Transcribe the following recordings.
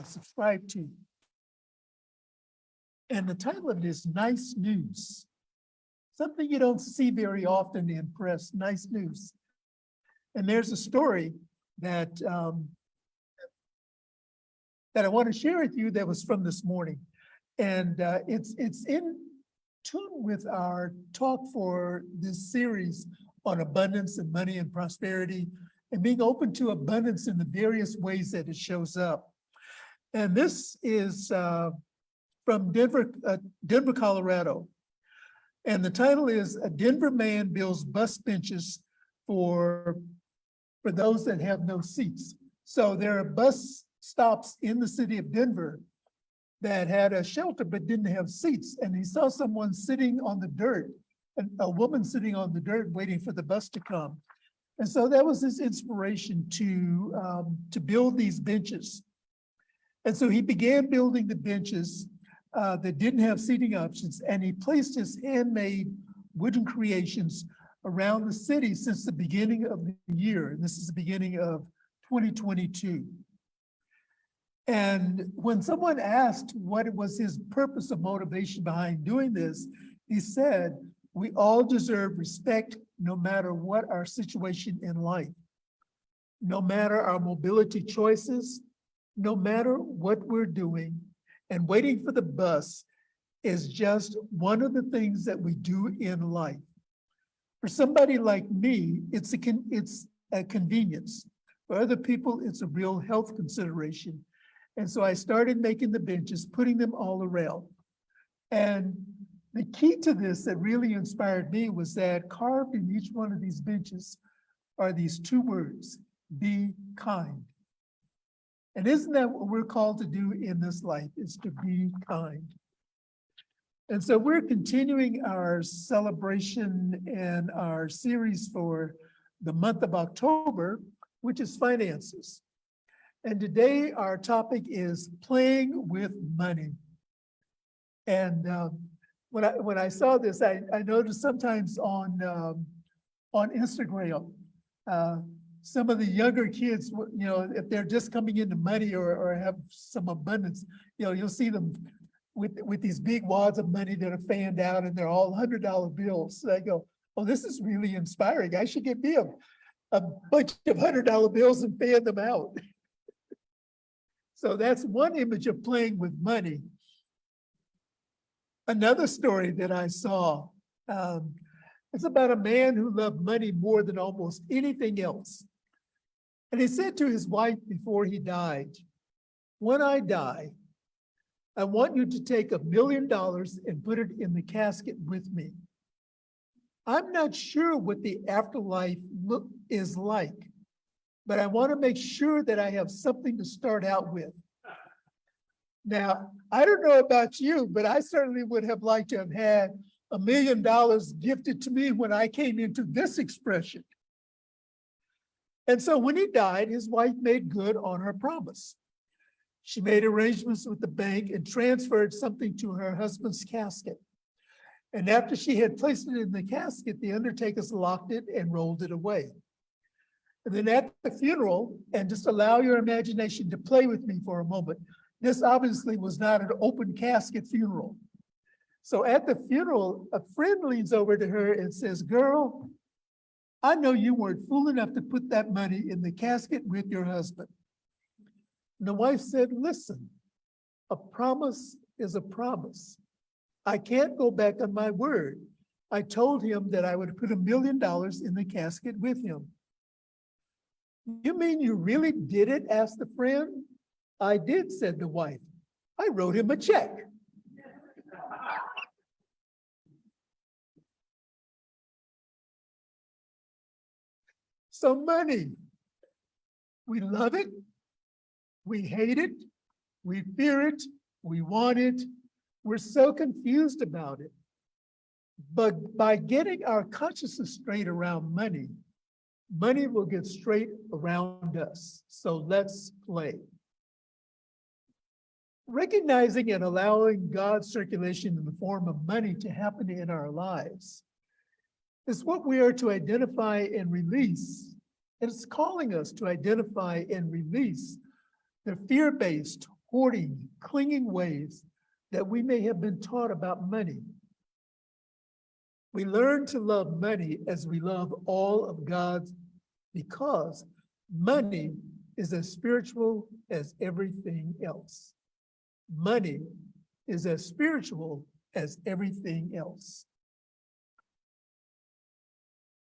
subscribed to. And the title of it is Nice News. Something you don't see very often in press, nice news. And there's a story that that I want to share with you that was from this morning. And it's in tune with our talk for this series on abundance and money and prosperity and being open to abundance in the various ways that it shows up. And this is from Denver, Colorado. And the title is A Denver Man Builds Bus Benches for those that have no seats. So there are bus stops in the city of Denver that had a shelter but didn't have seats. And he saw someone sitting on the dirt, a woman sitting on the dirt waiting for the bus to come. And so that was his inspiration to build these benches. And so he began building the benches that didn't have seating options, and he placed his handmade wooden creations around the city since the beginning of the year. And this is the beginning of 2022. And when someone asked what was his purpose of motivation behind doing this, he said, "We all deserve respect no matter what our situation in life, no matter our mobility choices, no matter what we're doing, and waiting for the bus is just one of the things that we do in life. For somebody like me, it's a convenience. For other people, it's a real health consideration. And so I started making the benches, putting them all around. And the key to this that really inspired me was that carved in each one of these benches are these two words, be kind. And isn't that what we're called to do in this life, is to be kind? And so we're continuing our celebration and our series for the month of October, which is finances. And today our topic is playing with money. And when I saw this, I noticed sometimes on Instagram, some of the younger kids, if they're just coming into money or have some abundance, you'll see them with these big wads of money that are fanned out, and they're all $100 bills. So I go, oh, this is really inspiring. I should get me a bunch of $100 bills and fan them out. So that's one image of playing with money. Another story that I saw, it's about a man who loved money more than almost anything else. And he said to his wife before he died, "When I die, I want you to take $1 million and put it in the casket with me. I'm not sure what the afterlife is like, but I want to make sure that I have something to start out with." Now, I don't know about you, but I certainly would have liked to have had $1 million gifted to me when I came into this expression. And so when he died, his wife made good on her promise. She made arrangements with the bank and transferred something to her husband's casket. And after she had placed it in the casket, the undertakers locked it and rolled it away. And then at the funeral, and just allow your imagination to play with me for a moment, this obviously was not an open casket funeral. So at the funeral, a friend leans over to her and says, "Girl, I know you weren't fool enough to put that money in the casket with your husband." And the wife said, "Listen, a promise is a promise. I can't go back on my word. I told him that I would put $1 million in the casket with him." "You mean you really did it?" asked the friend. "I did," said the wife. "I wrote him a check." So money, we love it, we hate it, we fear it, we want it, we're so confused about it. But by getting our consciousness straight around money, money will get straight around us. So let's play. Recognizing and allowing God's circulation in the form of money to happen in our lives is what we are to identify and release. And it's calling us to identify and release the fear-based, hoarding, clinging ways that we may have been taught about money. We learn to love money as we love all of God's, because money is as spiritual as everything else. Money is as spiritual as everything else.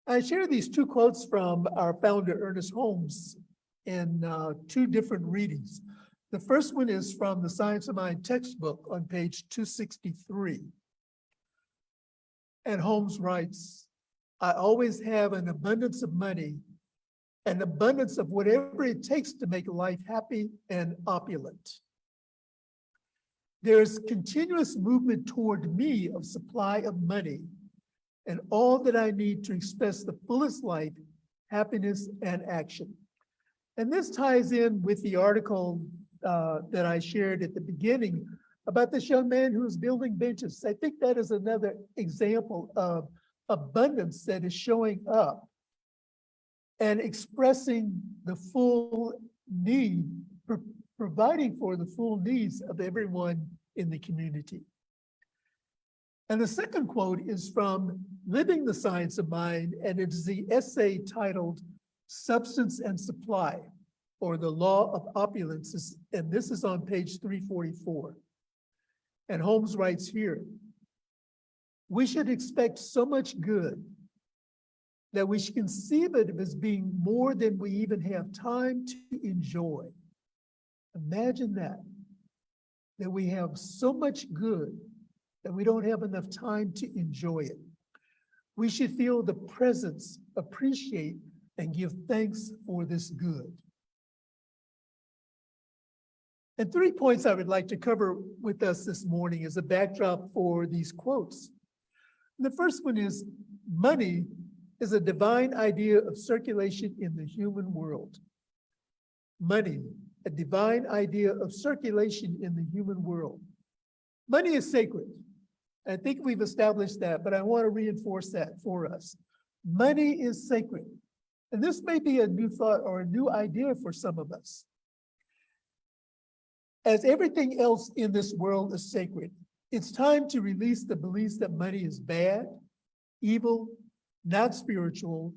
I share these two quotes from our founder, Ernest Holmes, in two different readings. The first one is from the Science of Mind textbook on page 263. And Holmes writes, "I always have an abundance of money, an abundance of whatever it takes to make life happy and opulent. There is continuous movement toward me of supply of money and all that I need to express the fullest life, happiness, and action." And this ties in with the article that I shared at the beginning about this young man who's building benches. I think that is another example of abundance that is showing up and expressing the full need, providing for the full needs of everyone in the community. And the second quote is from Living the Science of Mind, and it's the essay titled Substance and Supply, or the Law of Opulence, and this is on page 344. And Holmes writes here, "We should expect so much good that we should conceive it as being more than we even have time to enjoy." Imagine that we have so much good that we don't have enough time to enjoy it. We should feel the presence, appreciate, and give thanks for this good. And 3 points I would like to cover with us this morning as a backdrop for these quotes. And the first one is, money is a divine idea of circulation in the human world. Money, a divine idea of circulation in the human world. Money is sacred. I think we've established that, but I want to reinforce that for us. Money is sacred. And this may be a new thought or a new idea for some of us. As everything else in this world is sacred, it's time to release the beliefs that money is bad, evil, not spiritual,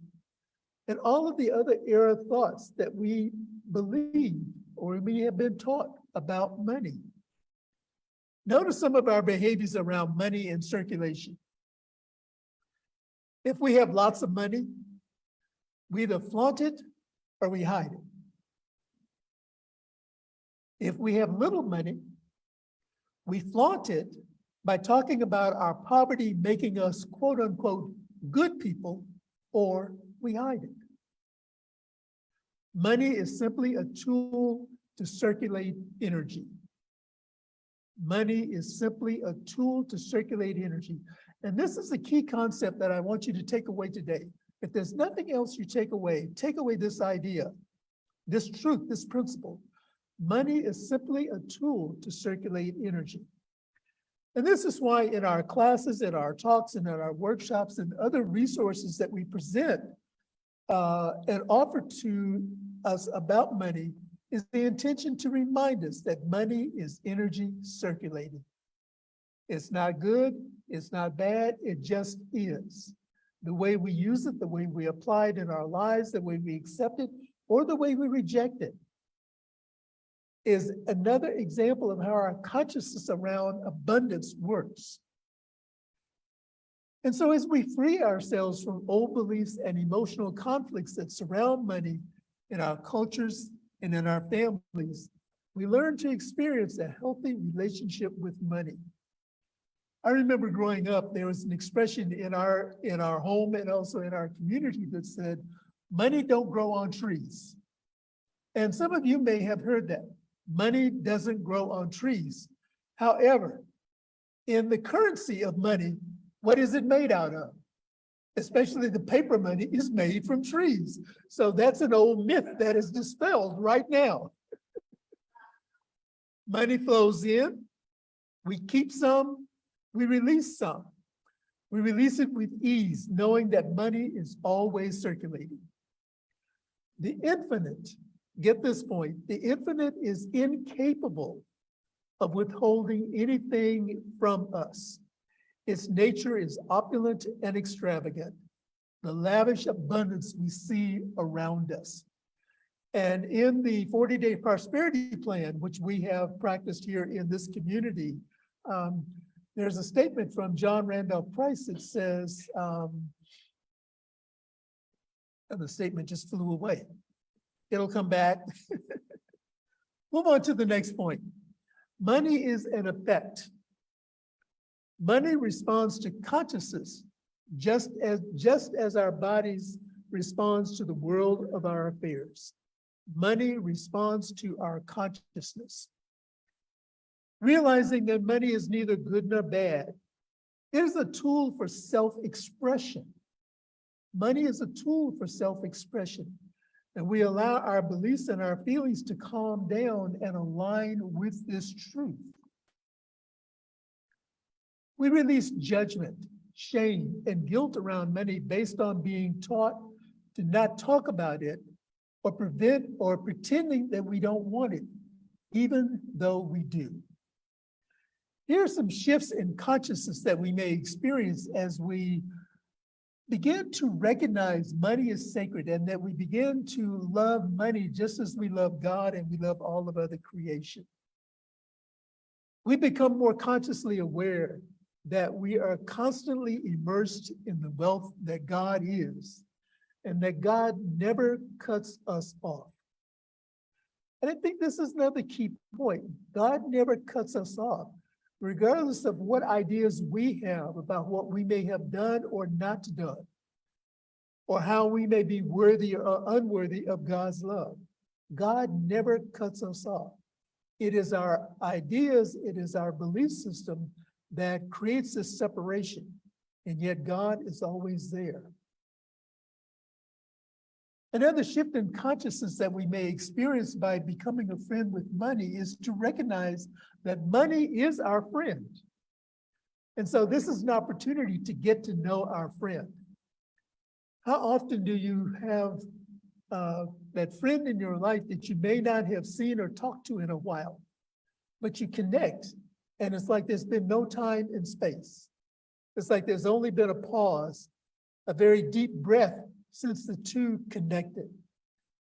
and all of the other error thoughts that we believe or we have been taught about money. Notice some of our behaviors around money and circulation. If we have lots of money, we either flaunt it or we hide it. If we have little money, we flaunt it by talking about our poverty making us quote unquote good people, or we hide it. Money is simply a tool to circulate energy. Money is simply a tool to circulate energy. And this is a key concept that I want you to take away today. If there's nothing else you take away this idea, this truth, this principle. Money is simply a tool to circulate energy. And this is why in our classes, in our talks, and in our workshops, and other resources that we present and offer to us about money, is the intention to remind us that money is energy circulating. It's not good, it's not bad, it just is. The way we use it, the way we apply it in our lives, the way we accept it, or the way we reject it, is another example of how our consciousness around abundance works. And so as we free ourselves from old beliefs and emotional conflicts that surround money in our cultures and in our families, we learn to experience a healthy relationship with money. I remember growing up, there was an expression in our home and also in our community that said, "Money don't grow on trees." And some of you may have heard that. Money doesn't grow on trees. However, in the currency of money, what is it made out of? Especially the paper money is made from trees. So that's an old myth that is dispelled right now. Money flows in, we keep some, we release some. We release it with ease, knowing that money is always circulating. The infinite Get this point, the infinite is incapable of withholding anything from us. Its nature is opulent and extravagant, the lavish abundance we see around us. And in the 40-day prosperity plan, which we have practiced here in this community, there's a statement from John Randolph Price that says, and the statement just flew away. It'll come back. Move on to the next point. Money is an effect. Money responds to consciousness, just as our bodies responds to the world of our affairs. Money responds to our consciousness. Realizing that money is neither good nor bad, it is a tool for self-expression. Money is a tool for self-expression, and we allow our beliefs and our feelings to calm down and align with this truth. We release judgment, shame, and guilt around money based on being taught to not talk about it or pretending that we don't want it, even though we do. Here are some shifts in consciousness that we may experience as we begin to recognize money is sacred and that we begin to love money just as we love God and we love all of other creation. We become more consciously aware that we are constantly immersed in the wealth that God is, and that God never cuts us off. And I think this is another key point. God never cuts us off, regardless of what ideas we have about what we may have done or not done, or how we may be worthy or unworthy of God's love. God never cuts us off. It is our ideas, it is our belief system that creates this separation, and yet God is always there. Another shift in consciousness that we may experience by becoming a friend with money is to recognize that money is our friend. And so this is an opportunity to get to know our friend. How often do you have that friend in your life that you may not have seen or talked to in a while, but you connect, and it's like there's been no time and space. It's like there's only been a pause, a very deep breath since the two connected.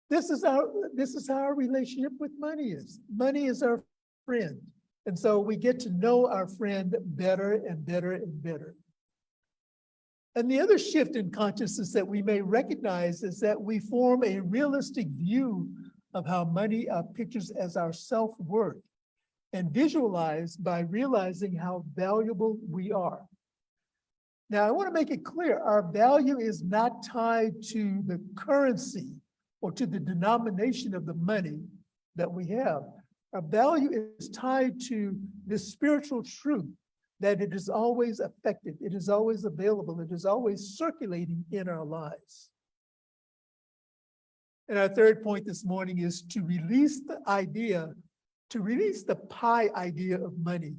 This is how our relationship with money is. Money is our friend. And so we get to know our friend better and better and better. And the other shift in consciousness that we may recognize is that we form a realistic view of how money pictures as our self-worth and visualize by realizing how valuable we are. Now, I want to make it clear, our value is not tied to the currency or to the denomination of the money that we have. Our value is tied to this spiritual truth that it is always effective, it is always available, it is always circulating in our lives. And our third point this morning is to release the pie idea of money.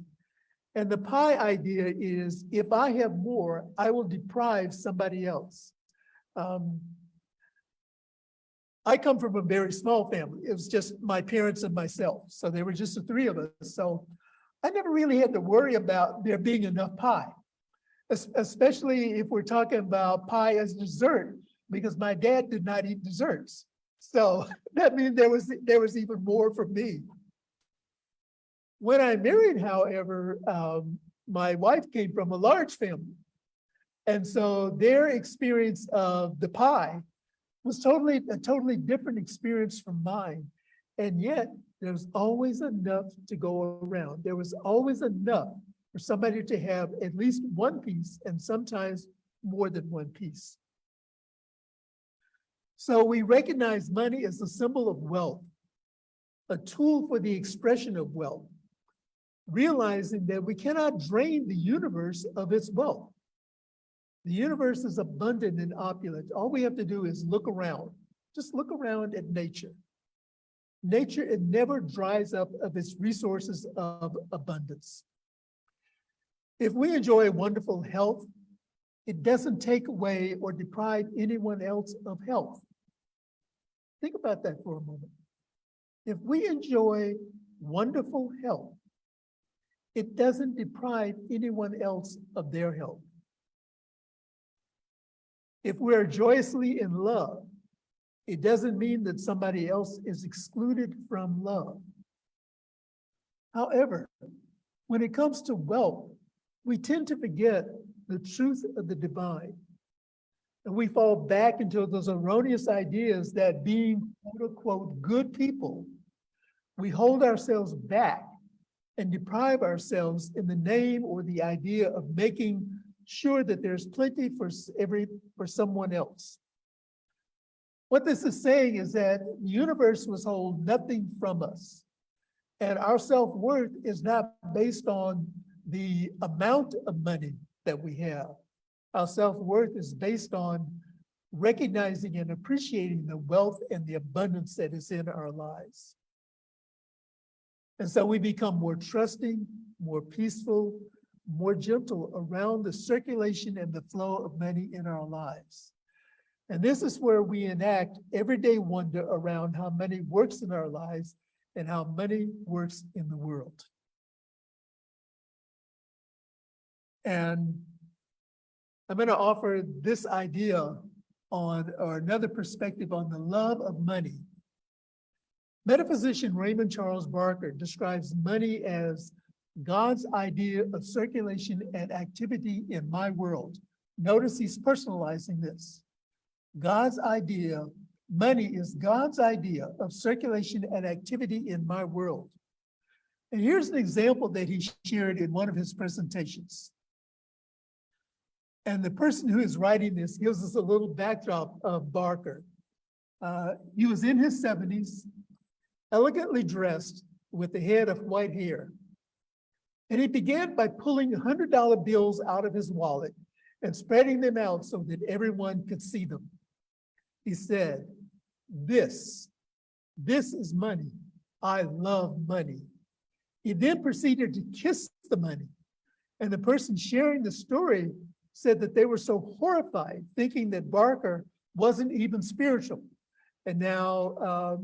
And the pie idea is, if I have more, I will deprive somebody else. I come from a very small family. It was just my parents and myself. So there were just the three of us. So I never really had to worry about there being enough pie, especially if we're talking about pie as dessert, because my dad did not eat desserts. So that means there was even more for me. When I married, however, my wife came from a large family. And so their experience of the pie was a totally different experience from mine. And yet there was always enough to go around. There was always enough for somebody to have at least one piece and sometimes more than one piece. So we recognize money as a symbol of wealth, a tool for the expression of wealth, realizing that we cannot drain the universe of its wealth. The universe is abundant and opulent. All we have to do is look around. Just look around at nature. Nature, it never dries up of its resources of abundance. If we enjoy wonderful health, it doesn't take away or deprive anyone else of health. Think about that for a moment. If we enjoy wonderful health, it doesn't deprive anyone else of their health. If we're joyously in love, it doesn't mean that somebody else is excluded from love. However, when it comes to wealth, we tend to forget the truth of the divine. And we fall back into those erroneous ideas that being quote unquote good people, we hold ourselves back and deprive ourselves in the name or the idea of making sure that there's plenty for someone else. What this is saying is that the universe was hold nothing from us. And our self-worth is not based on the amount of money that we have. Our self-worth is based on recognizing and appreciating the wealth and the abundance that is in our lives. And so we become more trusting, more peaceful, more gentle around the circulation and the flow of money in our lives. And this is where we enact everyday wonder around how money works in our lives and how money works in the world. And I'm going to offer this idea on, or another perspective on the love of money. Metaphysician Raymond Charles Barker describes money as God's idea of circulation and activity in my world. Notice he's personalizing this. God's idea, money is God's idea of circulation and activity in my world. And here's an example that he shared in one of his presentations. And the person who is writing this gives us a little backdrop of Barker. He was in his 70s, elegantly dressed with a head of white hair. And he began by pulling $100 bills out of his wallet and spreading them out so that everyone could see them. He said, this is money. I love money. He then proceeded to kiss the money. And the person sharing the story said that they were so horrified, thinking that Barker wasn't even spiritual. And now,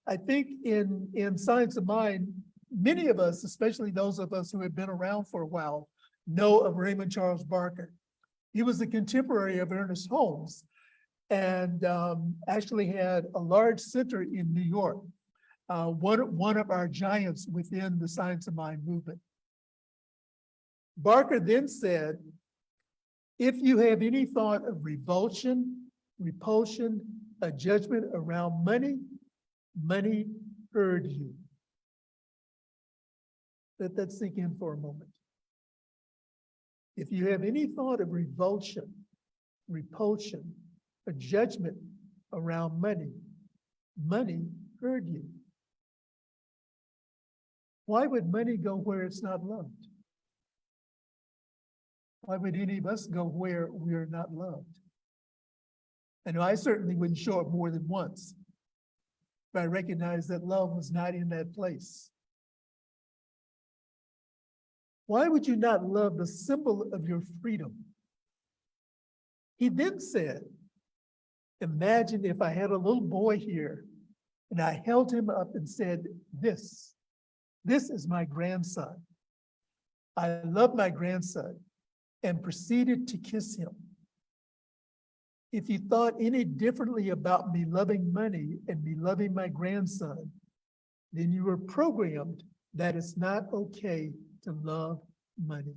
I think in Science of Mind, many of us, especially those of us who have been around for a while, know of Raymond Charles Barker. He was a contemporary of Ernest Holmes and actually had a large center in New York, one of our giants within the Science of Mind movement. Barker then said, if you have any thought of revulsion, repulsion, a judgment around money, money heard you. Let that sink in for a moment. If you have any thought of revulsion, repulsion, a judgment around money, money heard you. Why would money go where it's not loved? Why would any of us go where we're not loved? And I certainly wouldn't show up more than once, but I recognize that love was not in that place. Why would you not love the symbol of your freedom? He then said, imagine if I had a little boy here and I held him up and said, this is my grandson. I love my grandson, and proceeded to kiss him. If you thought any differently about me loving money and me loving my grandson, then you were programmed that it's not okay to love money.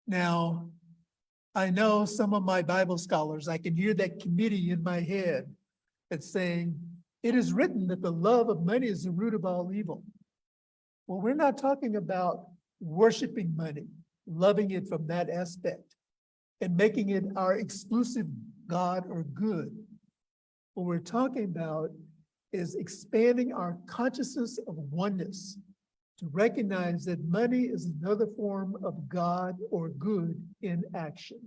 Now, I know some of my Bible scholars, I can hear that committee in my head that's saying, it is written that the love of money is the root of all evil. Well, we're not talking about worshiping money, loving it from that aspect, and making it our exclusive God or good. What we're talking about is expanding our consciousness of oneness to recognize that money is another form of God or good in action.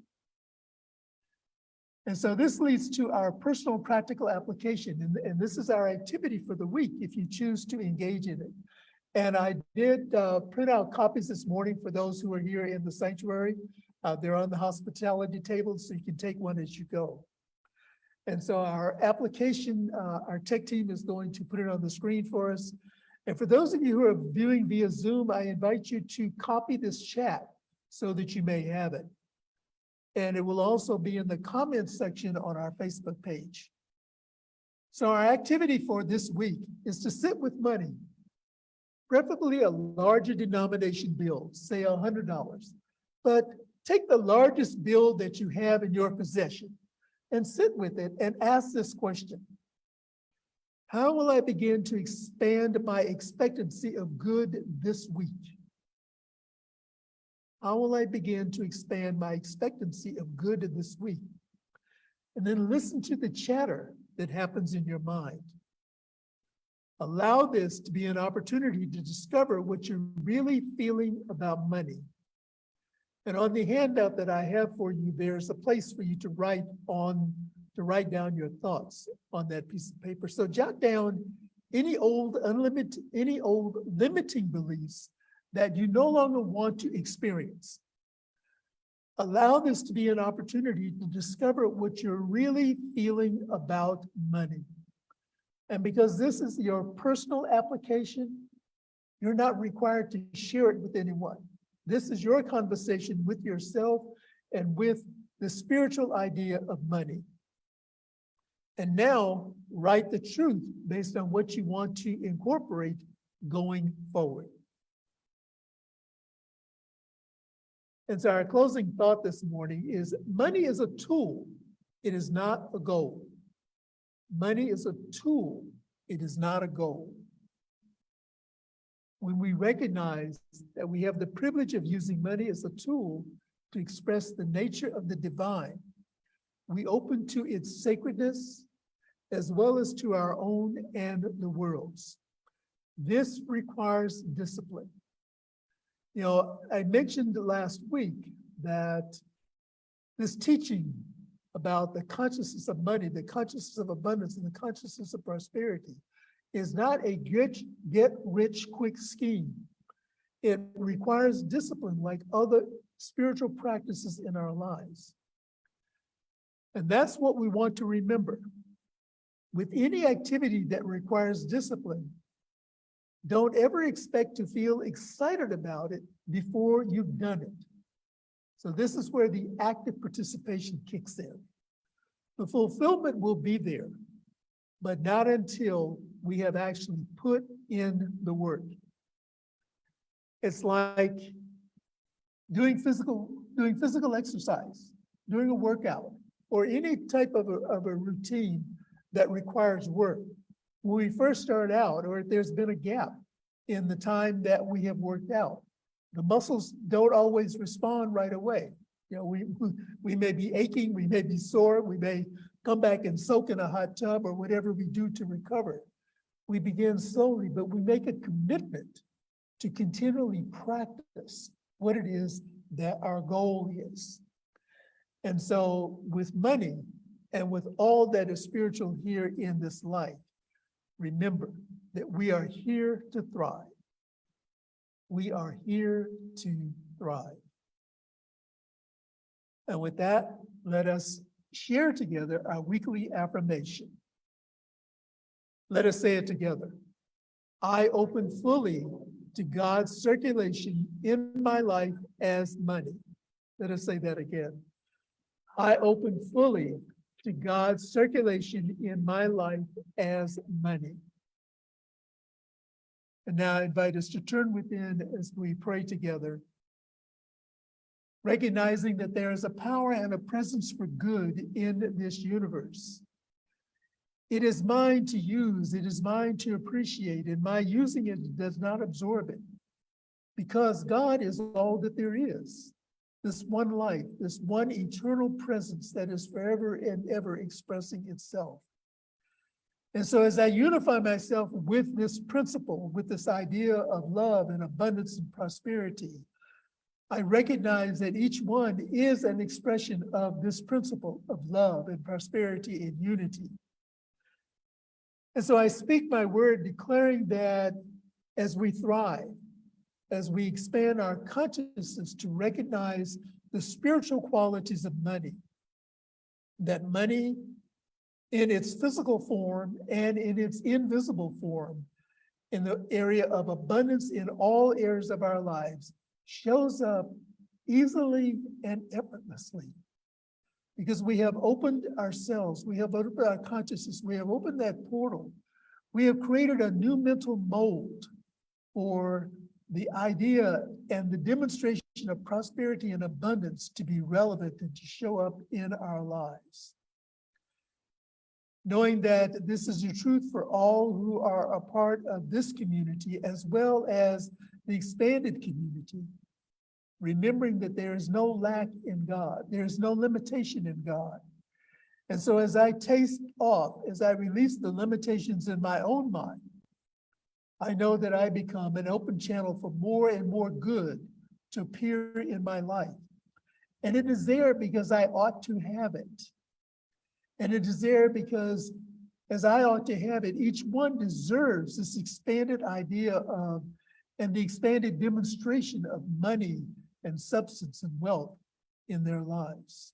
And so this leads to our personal practical application, and this is our activity for the week if you choose to engage in it. And I did print out copies this morning for those who are here in the sanctuary. They're on the hospitality table, so you can take one as you go. And so our application, our tech team is going to put it on the screen for us. And for those of you who are viewing via Zoom, I invite you to copy this chat so that you may have it. And it will also be in the comments section on our Facebook page. So our activity for this week is to sit with money, preferably a larger denomination bill, say $100. But take the largest bill that you have in your possession and sit with it and ask this question: how will I begin to expand my expectancy of good this week? How will I begin to expand my expectancy of good this week? And then listen to the chatter that happens in your mind. Allow this to be an opportunity to discover what you're really feeling about money. And on the handout that I have for you, there's a place for you to write down your thoughts on that piece of paper. So jot down any old limiting beliefs that you no longer want to experience. Allow this to be an opportunity to discover what you're really feeling about money. And because this is your personal application, you're not required to share it with anyone. This is your conversation with yourself and with the spiritual idea of money. And now write the truth based on what you want to incorporate going forward. And so our closing thought this morning is money is a tool. It is not a goal. Money is a tool. It is not a goal. When we recognize that we have the privilege of using money as a tool to express the nature of the divine, we open to its sacredness as well as to our own and the world's. This requires discipline. You know, I mentioned last week that this teaching about the consciousness of money, the consciousness of abundance, and the consciousness of prosperity is not a get-rich-quick scheme. It requires discipline like other spiritual practices in our lives. And that's what we want to remember. With any activity that requires discipline, don't ever expect to feel excited about it before you've done it. So this is where the active participation kicks in. The fulfillment will be there, but not until we have actually put in the work. It's like doing physical exercise, doing a workout, or any type of a routine that requires work. When we first start out, or if there's been a gap in the time that we have worked out, the muscles don't always respond right away. You know, we may be aching, we may be sore, we may come back and soak in a hot tub or whatever we do to recover. We begin slowly, but we make a commitment to continually practice what it is that our goal is. And so with money and with all that is spiritual here in this life, remember that we are here to thrive. We are here to thrive. And with that, let us share together our weekly affirmation. Let us say it together. I open fully to God's circulation in my life as money. Let us say that again. I open fully to God's circulation in my life as money. And now I invite us to turn within as we pray together, recognizing that there is a power and a presence for good in this universe. It is mine to use, it is mine to appreciate, and my using it does not absorb it, because God is all that there is. This one life, this one eternal presence that is forever and ever expressing itself. And so as I unify myself with this principle, with this idea of love and abundance and prosperity, I recognize that each one is an expression of this principle of love and prosperity and unity. And so I speak my word declaring that as we thrive, as we expand our consciousness to recognize the spiritual qualities of money, that money in its physical form and in its invisible form, in the area of abundance in all areas of our lives, shows up easily and effortlessly. Because we have opened ourselves, we have opened our consciousness, we have opened that portal. We have created a new mental mold for the idea and the demonstration of prosperity and abundance to be relevant and to show up in our lives. Knowing that this is the truth for all who are a part of this community, as well as the expanded community, remembering that there is no lack in God, there is no limitation in God. And so as I taste off, as I release the limitations in my own mind, I know that I become an open channel for more and more good to appear in my life. And it is there because I ought to have it. And it is there because, as I ought to have it, each one deserves this expanded idea of, and the expanded demonstration of money and substance and wealth in their lives.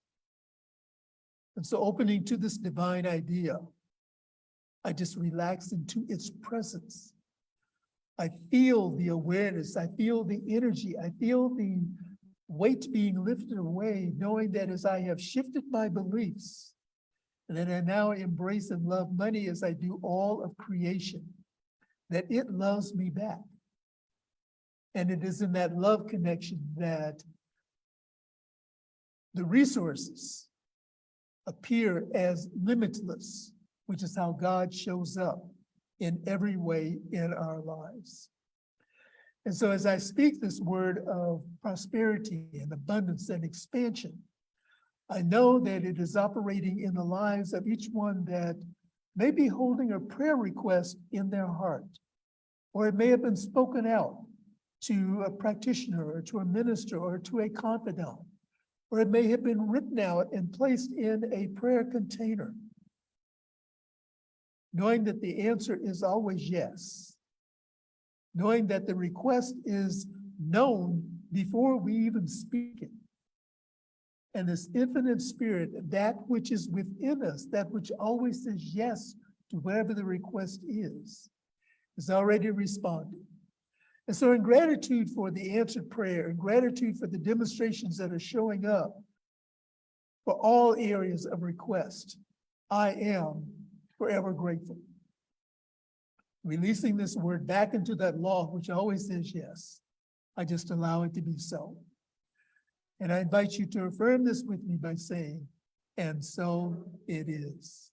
And so opening to this divine idea, I just relax into its presence. I feel the awareness, I feel the energy, I feel the weight being lifted away, knowing that as I have shifted my beliefs, and that I now embrace and love money as I do all of creation, that it loves me back. And it is in that love connection that the resources appear as limitless, which is how God shows up in every way in our lives. And so as I speak this word of prosperity and abundance and expansion, I know that it is operating in the lives of each one that may be holding a prayer request in their heart, or it may have been spoken out to a practitioner or to a minister or to a confidant, or it may have been written out and placed in a prayer container, knowing that the answer is always yes, knowing that the request is known before we even speak it. And this infinite spirit, that which is within us, that which always says yes to whatever the request is already responding. And so in gratitude for the answered prayer, in gratitude for the demonstrations that are showing up for all areas of request, I am forever grateful. Releasing this word back into that law, which always says yes, I just allow it to be so. And I invite you to affirm this with me by saying, and so it is.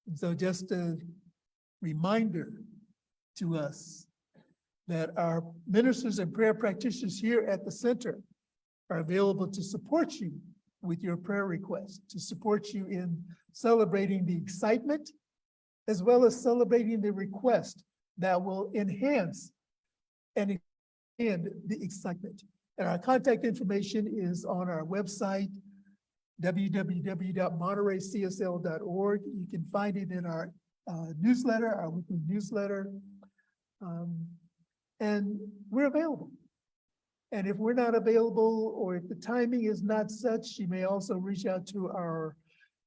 And so just a reminder to us that our ministers and prayer practitioners here at the center are available to support you with your prayer requests, to support you in celebrating the excitement, as well as celebrating the request that will enhance and expand the excitement. And our contact information is on our website, www.montereycsl.org. You can find it in our newsletter, our weekly newsletter. And we're available. And if we're not available, or if the timing is not such, you may also reach out to our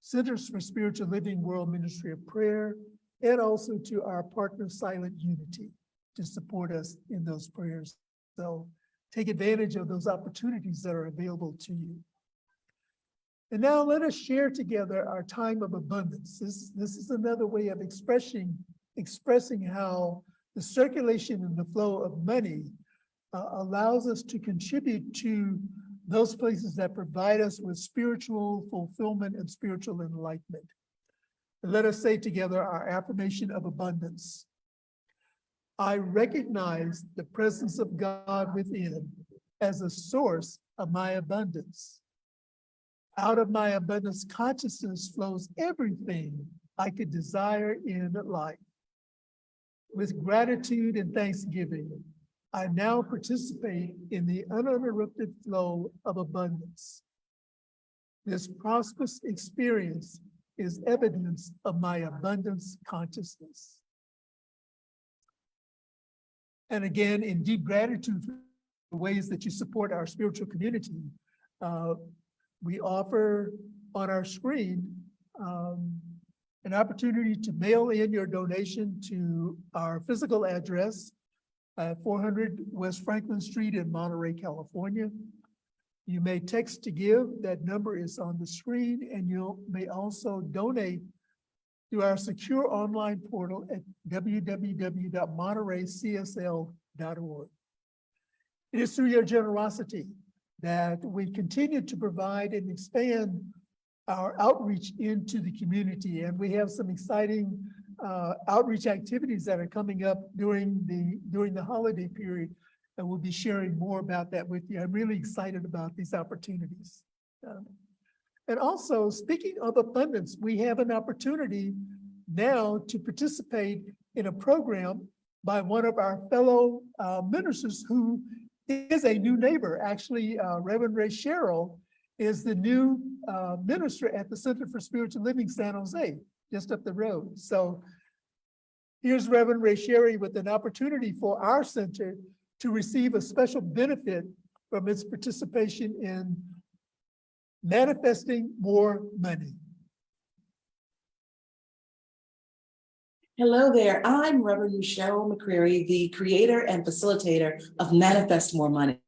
Centers for Spiritual Living World Ministry of Prayer, and also to our partner Silent Unity to support us in those prayers. So take advantage of those opportunities that are available to you. And now let us share together our time of abundance. This is another way of expressing how the circulation and the flow of money allows us to contribute to those places that provide us with spiritual fulfillment and spiritual enlightenment. And let us say together our affirmation of abundance. I recognize the presence of God within as a source of my abundance. Out of my abundance consciousness flows everything I could desire in life. With gratitude and thanksgiving, I now participate in the uninterrupted flow of abundance. This prosperous experience is evidence of my abundance consciousness. And again, in deep gratitude for the ways that you support our spiritual community, we offer on our screen an opportunity to mail in your donation to our physical address, 400 West Franklin Street in Monterey, California. You may text to give. That number is on the screen, and you may also donate through our secure online portal at www.montereycsl.org. It is through your generosity that we continue to provide and expand our outreach into the community. And we have some exciting outreach activities that are coming up during the holiday period. And we'll be sharing more about that with you. I'm really excited about these opportunities. And also, speaking of abundance, we have an opportunity now to participate in a program by one of our fellow ministers who is a new neighbor. Actually, Reverend Ray Sherrill is the new minister at the Center for Spiritual Living San Jose, just up the road. So here's Reverend Ray Sherrill with an opportunity for our center to receive a special benefit from its participation in manifesting more money. Hello there, I'm Reverend Cheryl McCreary, the creator and facilitator of Manifest More Money.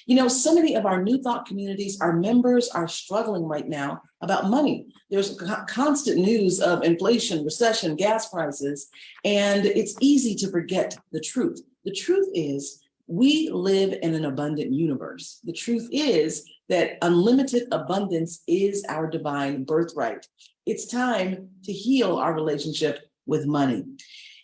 You know, so many of our New Thought communities, our members are struggling right now about money. There's constant news of inflation, recession, gas prices, and it's easy to forget the truth. The truth is we live in an abundant universe. The truth is that unlimited abundance is our divine birthright. It's time to heal our relationship with money.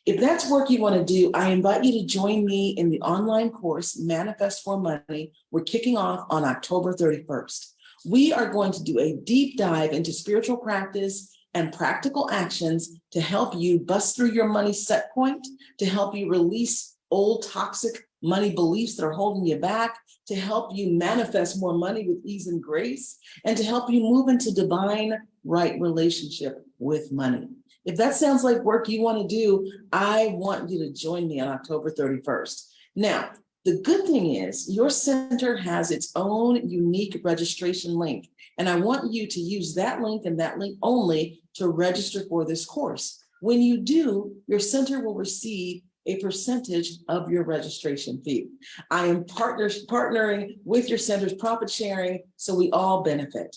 If that's work you want to do, I invite you to join me in the online course, Manifest for Money. We're kicking off on October 31st. We are going to do a deep dive into spiritual practice and practical actions to help you bust through your money set point, to help you release old toxic money beliefs that are holding you back, to help you manifest more money with ease and grace, and to help you move into divine right relationship with money. If that sounds like work you want to do, I want you to join me on October 31st. Now, the good thing is your center has its own unique registration link, and I want you to use that link and that link only to register for this course. When you do, your center will receive a percentage of your registration fee. I am partnering with your center's profit sharing, so we all benefit.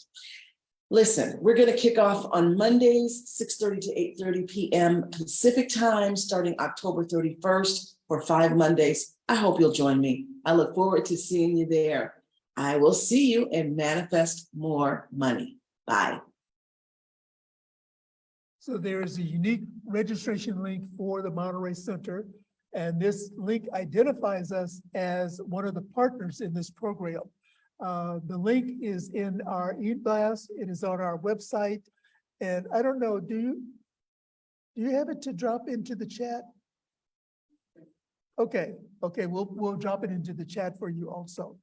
Listen, we're going to kick off on Mondays, 6:30 to 8:30 p.m. Pacific time, starting October 31st for 5 Mondays. I hope you'll join me. I look forward to seeing you there. I will see you in Manifest More Money. Bye. So there is a unique registration link for the Monterey Center, and this link identifies us as one of the partners in this program. The link is in our e-blast. It is on our website. And I don't know, do you have it to drop into the chat? Okay, we'll drop it into the chat for you also.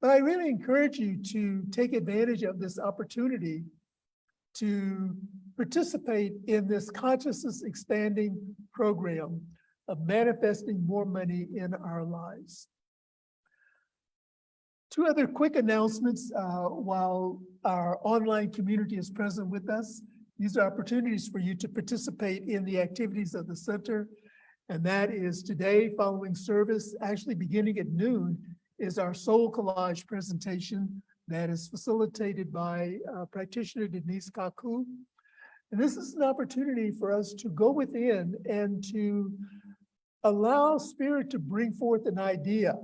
But I really encourage you to take advantage of this opportunity to participate in this consciousness expanding program of manifesting more money in our lives. 2 other quick announcements while our online community is present with us. These are opportunities for you to participate in the activities of the center. And that is today, following service, actually beginning at noon, is our Soul Collage presentation that is facilitated by practitioner Denise Kaku. And this is an opportunity for us to go within and to allow Spirit to bring forth an idea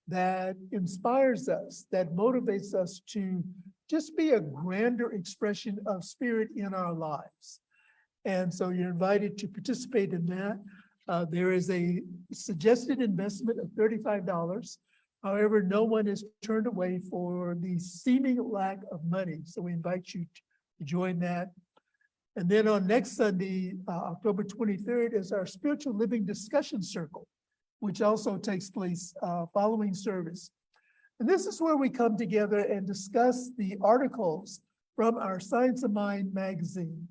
that inspires us, that motivates us to just be a grander expression of Spirit in our lives. And so you're invited to participate in that. There is a suggested investment of $35. However, no one is turned away for the seeming lack of money. So we invite you to join that. And then on next Sunday, October 23rd, is our Spiritual Living Discussion Circle, which also takes place following service. And this is where we come together and discuss the articles from our Science of Mind magazine.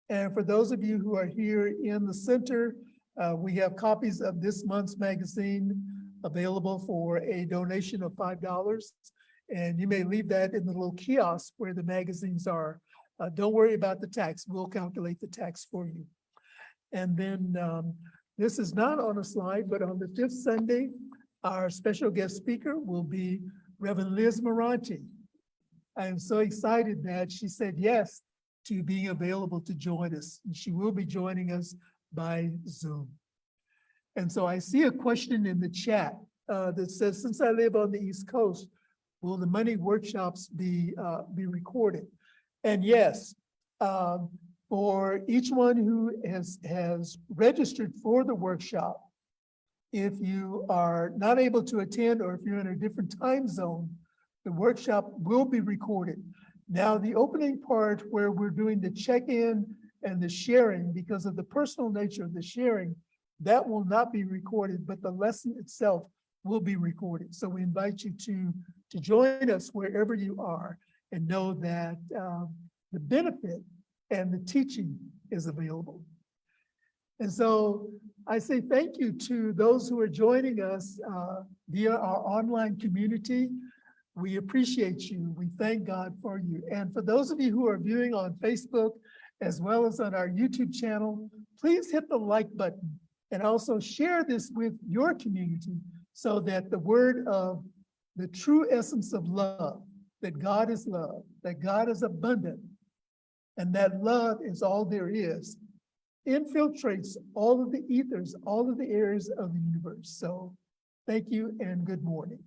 And for those of you who are here in the center, we have copies of this month's magazine available for a donation of $5. And you may leave that in the little kiosk where the magazines are. Don't worry about the tax. We'll calculate the tax for you. And then this is not on a slide, but on the fifth Sunday, our special guest speaker will be Reverend Liz Moranti. I am so excited that she said yes to being available to join us. And she will be joining us by Zoom. And so I see a question in the chat that says, since I live on the East Coast, will the money workshops be recorded? And yes, for each one who has registered for the workshop, if you are not able to attend or if you're in a different time zone, the workshop will be recorded. Now, the opening part where we're doing the check-in and the sharing, because of the personal nature of the sharing, that will not be recorded, but the lesson itself will be recorded. So we invite you to join us wherever you are and know that the benefit and the teaching is available. And so I say thank you to those who are joining us via our online community. We appreciate you. We thank God for you. And for those of you who are viewing on Facebook, as well as on our YouTube channel, please hit the like button and also share this with your community so that the word of the true essence of love, that God is love, that God is abundant, and that love is all there is, infiltrates all of the ethers, all of the areas of the universe. So thank you and good morning.